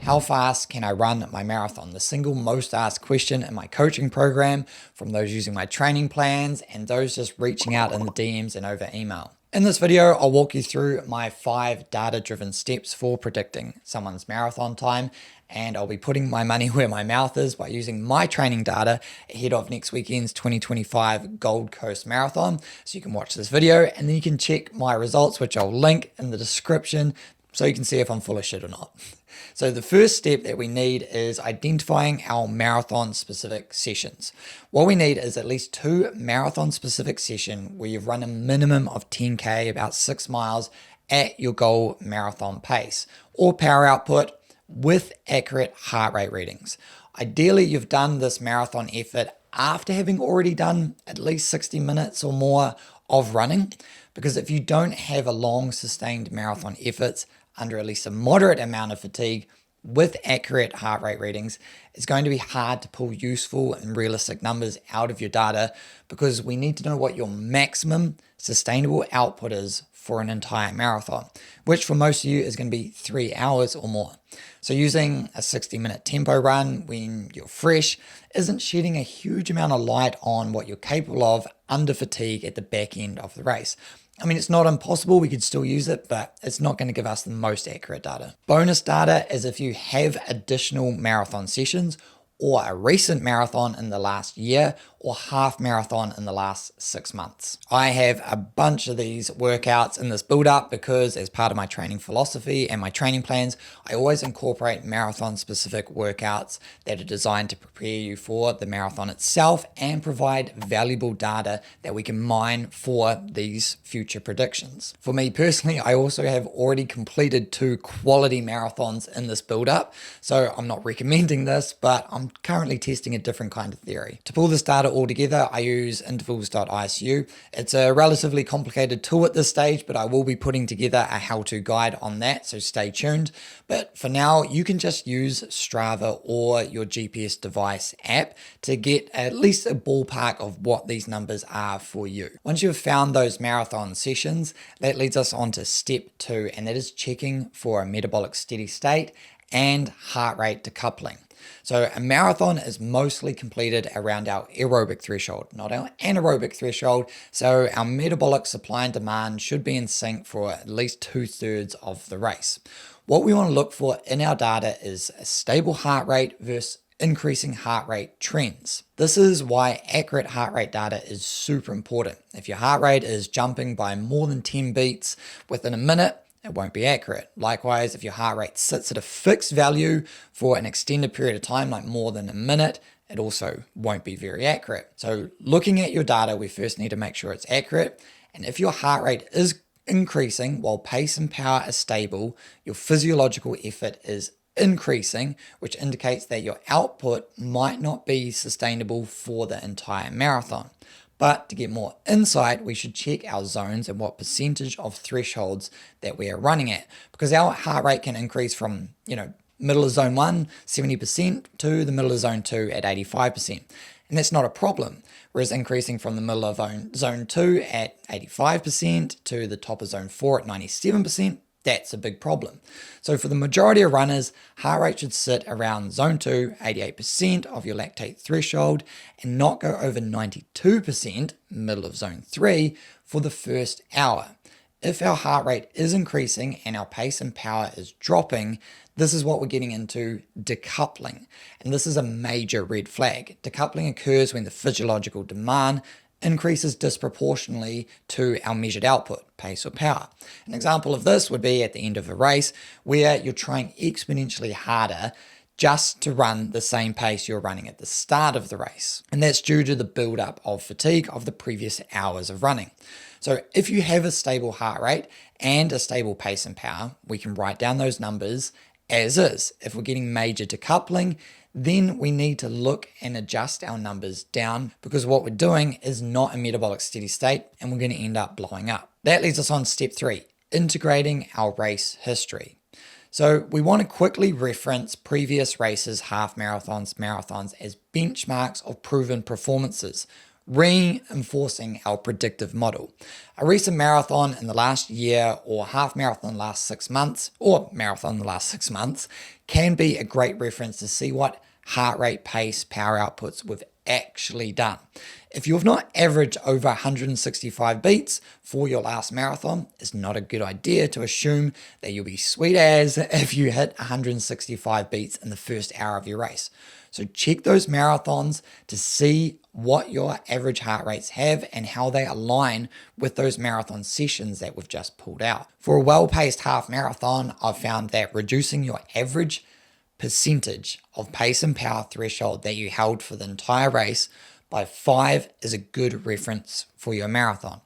How fast can I run my marathon? The single most asked question in my coaching program from those using my training plans and those just reaching out in the DMs and over email. In this video, I'll walk you through my 5 data-driven steps for predicting someone's marathon time, and I'll be putting my money where my mouth is by using my training data ahead of next weekend's 2025 Gold Coast Marathon. So you can watch this video and then you can check my results, which I'll link in the description so you can see if I'm full of shit or not. So the first step that we need is identifying our marathon specific sessions. What we need is at least 2 marathon specific sessions where you've run a minimum of 10K, about 6 miles at your goal marathon pace or power output with accurate heart rate readings. Ideally, you've done this marathon effort after having already done at least 60 minutes or more of running, because if you don't have a long sustained marathon efforts under at least a moderate amount of fatigue with accurate heart rate readings, it's going to be hard to pull useful and realistic numbers out of your data, because we need to know what your maximum sustainable output is for an entire marathon, which for most of you is going to be 3 hours or more. So using a 60-minute tempo run when you're fresh isn't shedding a huge amount of light on what you're capable of under fatigue at the back end of the race. I mean, it's not impossible, we could still use it, but it's not going to give us the most accurate data. Bonus data is if you have additional marathon sessions or a recent marathon in the last year or half marathon in the last 6 months. I have a bunch of these workouts in this build up because as part of my training philosophy and my training plans, I always incorporate marathon specific workouts that are designed to prepare you for the marathon itself and provide valuable data that we can mine for these future predictions. For me personally, I also have already completed 2 quality marathons in this build up, so I'm not recommending this, but I'm currently testing a different kind of theory. To pull this data all together, I use intervals.icu. It's a relatively complicated tool at this stage, but I will be putting together a how-to guide on that, so stay tuned. But for now, you can just use Strava or your GPS device app to get at least a ballpark of what these numbers are for you. Once you've found those marathon sessions, that leads us on to step 2, and that is checking for a metabolic steady state and heart rate decoupling. So a marathon is mostly completed around our aerobic threshold, not our anaerobic threshold. So our metabolic supply and demand should be in sync for at least 2/3 of the race. What we want to look for in our data is a stable heart rate versus increasing heart rate trends. This is why accurate heart rate data is super important. If your heart rate is jumping by more than 10 beats within a minute, it won't be accurate. Likewise, if your heart rate sits at a fixed value for an extended period of time, like more than a minute, it also won't be very accurate. So looking at your data, we first need to make sure it's accurate. And if your heart rate is increasing while pace and power are stable, your physiological effort is increasing, which indicates that your output might not be sustainable for the entire marathon. But to get more insight, we should check our zones and what percentage of thresholds that we are running at, because our heart rate can increase from, middle of zone 1, 70% to the middle of zone 2 at 85%. And that's not a problem. Whereas increasing from the middle of zone 2 at 85% to the top of zone 4 at 97%, that's a big problem. So for the majority of runners, heart rate should sit around zone 2, 88% of your lactate threshold, and not go over 92%, middle of zone 3, for the first hour. If our heart rate is increasing and our pace and power is dropping, this is what we're getting into decoupling. And this is a major red flag. Decoupling occurs when the physiological demand increases disproportionately to our measured output, pace or power. An example of this would be at the end of a race where you're trying exponentially harder just to run the same pace you're running at the start of the race. And that's due to the buildup of fatigue of the previous hours of running. So if you have a stable heart rate and a stable pace and power, we can write down those numbers as is. If we're getting major decoupling, then we need to look and adjust our numbers down, because what we're doing is not a metabolic steady state and we're going to end up blowing up. That leads us on to step 3, integrating our race history. So we want to quickly reference previous races, half marathons, marathons as benchmarks of proven performances reinforcing our predictive model. A recent marathon in the last year or half marathon in the last 6 months or marathon in the last 6 months can be a great reference to see what heart rate, pace, power outputs we've actually done. If you've not averaged over 165 beats for your last marathon, it's not a good idea to assume that you'll be sweet as if you hit 165 beats in the first hour of your race. So check those marathons to see what your average heart rates have and how they align with those marathon sessions that we've just pulled out. For a well-paced half marathon, I've found that reducing your average percentage of pace and power threshold that you held for the entire race by 5 is a good reference for your marathon.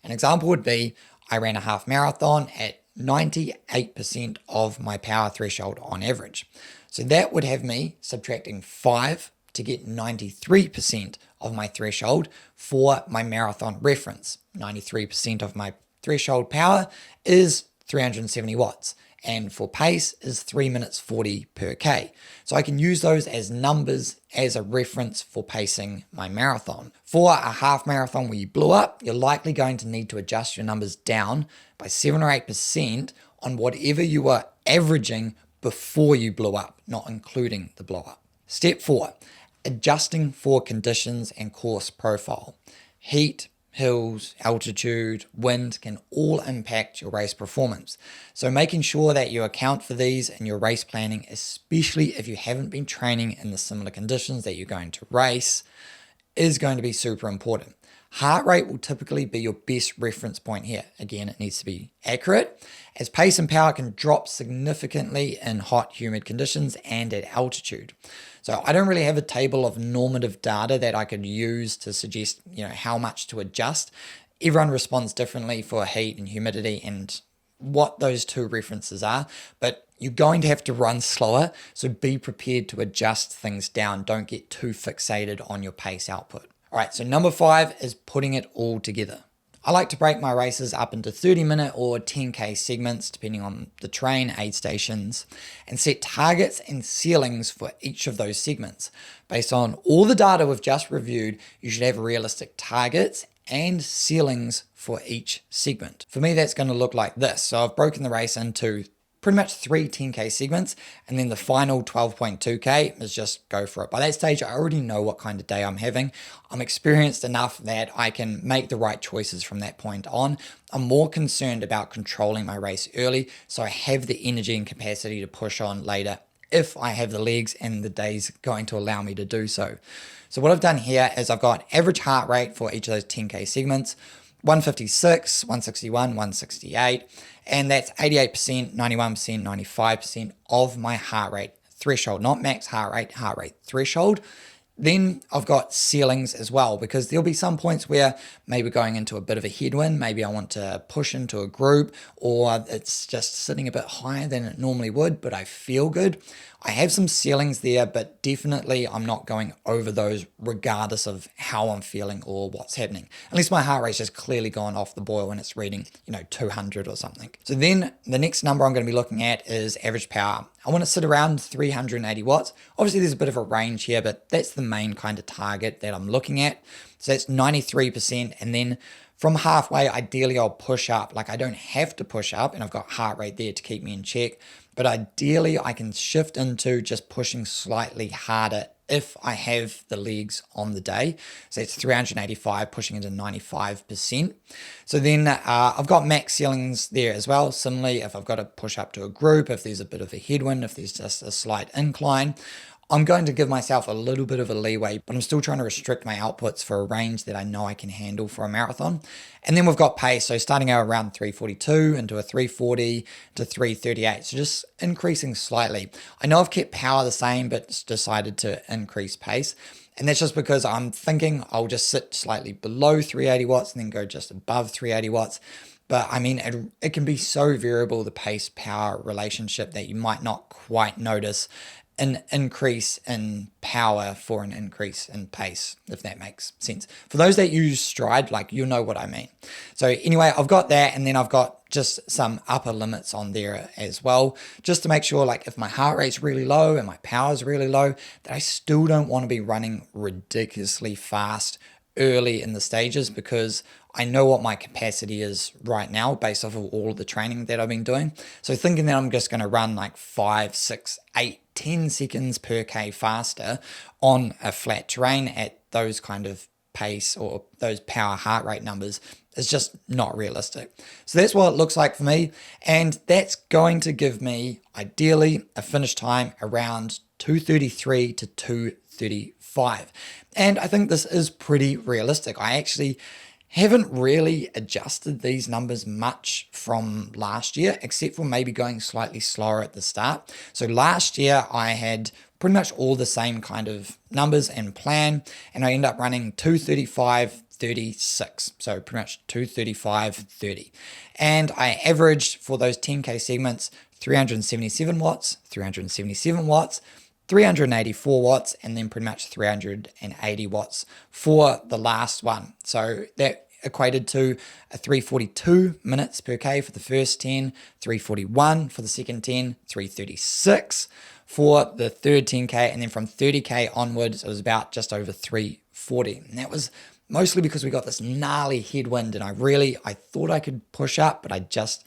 An example would be I ran a half marathon at 98% of my power threshold on average. So that would have me subtracting 5 to get 93% of my threshold for my marathon reference. 93% of my threshold power is 370 watts. And for pace is 3 minutes 40 per K. So I can use those as numbers as a reference for pacing my marathon. For a half marathon where you blew up, you're likely going to need to adjust your numbers down by 7 or 8% on whatever you were averaging before you blew up, not including the blow up. Step 4, adjusting for conditions and course profile. Heat, hills, altitude, wind can all impact your race performance. So making sure that you account for these in your race planning, especially if you haven't been training in the similar conditions that you're going to race, is going to be super important. Heart rate will typically be your best reference point here. Again, it needs to be accurate, as pace and power can drop significantly in hot, humid conditions and at altitude. So I don't really have a table of normative data that I could use to suggest, how much to adjust. Everyone responds differently for heat and humidity and what those two references are, but you're going to have to run slower, so be prepared to adjust things down. Don't get too fixated on your pace output. All right, so number 5 is putting it all together. I like to break my races up into 30-minute or 10K segments, depending on the terrain, aid stations, and set targets and ceilings for each of those segments. Based on all the data we've just reviewed, you should have realistic targets and ceilings for each segment. For me, that's going to look like this. So I've broken the race into pretty much 3 10K segments, and then the final 12.2K is just go for it. By that stage, I already know what kind of day I'm having. I'm experienced enough that I can make the right choices from that point on. I'm more concerned about controlling my race early, so I have the energy and capacity to push on later if I have the legs and the day's going to allow me to do so. So what I've done here is I've got average heart rate for each of those 10K segments, 156, 161, 168, and that's 88%, 91%, 95% of my heart rate threshold, not max heart rate threshold. Then I've got ceilings as well, because there'll be some points where maybe going into a bit of a headwind, maybe I want to push into a group, or it's just sitting a bit higher than it normally would, but I feel good. I have some ceilings there, but definitely I'm not going over those regardless of how I'm feeling or what's happening. Unless my heart rate's just clearly gone off the boil and it's reading, 200 or something. So then the next number I'm going to be looking at is average power. I want to sit around 380 watts. Obviously there's a bit of a range here, but that's the main kind of target that I'm looking at. So that's 93%. And then from halfway, ideally I'll push up. Like I don't have to push up, and I've got heart rate there to keep me in check. But ideally I can shift into just pushing slightly harder if I have the legs on the day. So it's 385 pushing into 95%. So then I've got max ceilings there as well. Similarly, if I've got to push up to a group, if there's a bit of a headwind, if there's just a slight incline, I'm going to give myself a little bit of a leeway, but I'm still trying to restrict my outputs for a range that I know I can handle for a marathon. And then we've got pace. So starting out around 342 into a 340 to 338. So just increasing slightly. I know I've kept power the same, but decided to increase pace. And that's just because I'm thinking I'll just sit slightly below 380 watts and then go just above 380 watts. But I mean, it can be so variable, the pace power relationship, that you might not quite notice an increase in power for an increase in pace, if that makes sense. For those that use Stride, you know what I mean. So anyway, I've got that, and then I've got just some upper limits on there as well, just to make sure if my heart rate's really low and my power's really low, that I still don't want to be running ridiculously fast early in the stages because I know what my capacity is right now based off of all of the training that I've been doing. So thinking that I'm just going to run like 5, 6, 8, 10 seconds per K faster on a flat terrain at those kind of pace or those power heart rate numbers is just not realistic. So that's what it looks like for me. And that's going to give me ideally a finish time around 2:33 to 2:35. And I think this is pretty realistic. I actually haven't really adjusted these numbers much from last year, except for maybe going slightly slower at the start. So last year I had pretty much all the same kind of numbers and plan, and I ended up running 2:35:36. So pretty much 2:35:30. And I averaged for those 10K segments 377 watts, 377 watts, 384 watts, and then pretty much 380 watts for the last one. So that equated to a 342 minutes per K for the first 10, 341 for the second 10, 336 for the third 10K, and then from 30K onwards, it was about just over 340. And that was mostly because we got this gnarly headwind, and I thought I could push up, but I just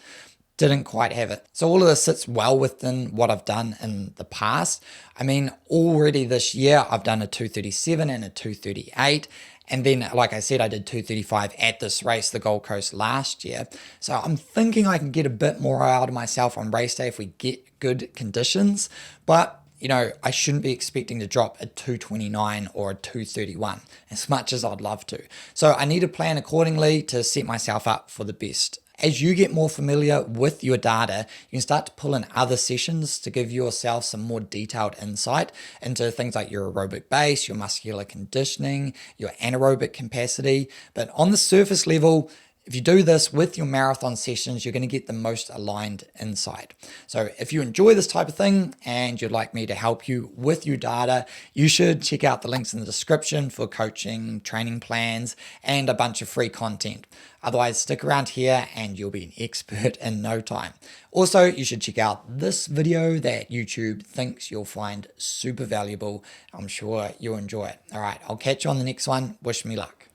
didn't quite have it. So all of this sits well within what I've done in the past. I mean, already this year, I've done a 237 and a 238. And then, like I said, I did 235 at this race, the Gold Coast last year. So I'm thinking I can get a bit more out of myself on race day if we get good conditions. But, I shouldn't be expecting to drop a 229 or a 231 as much as I'd love to. So I need to plan accordingly to set myself up for the best. As you get more familiar with your data, you can start to pull in other sessions to give yourself some more detailed insight into things like your aerobic base, your muscular conditioning, your anaerobic capacity. But on the surface level, if you do this with your marathon sessions, you're going to get the most aligned insight. So if you enjoy this type of thing and you'd like me to help you with your data, you should check out the links in the description for coaching, training plans, and a bunch of free content. Otherwise, stick around here and you'll be an expert in no time. Also, you should check out this video that YouTube thinks you'll find super valuable. I'm sure you'll enjoy it. All right, I'll catch you on the next one. Wish me luck.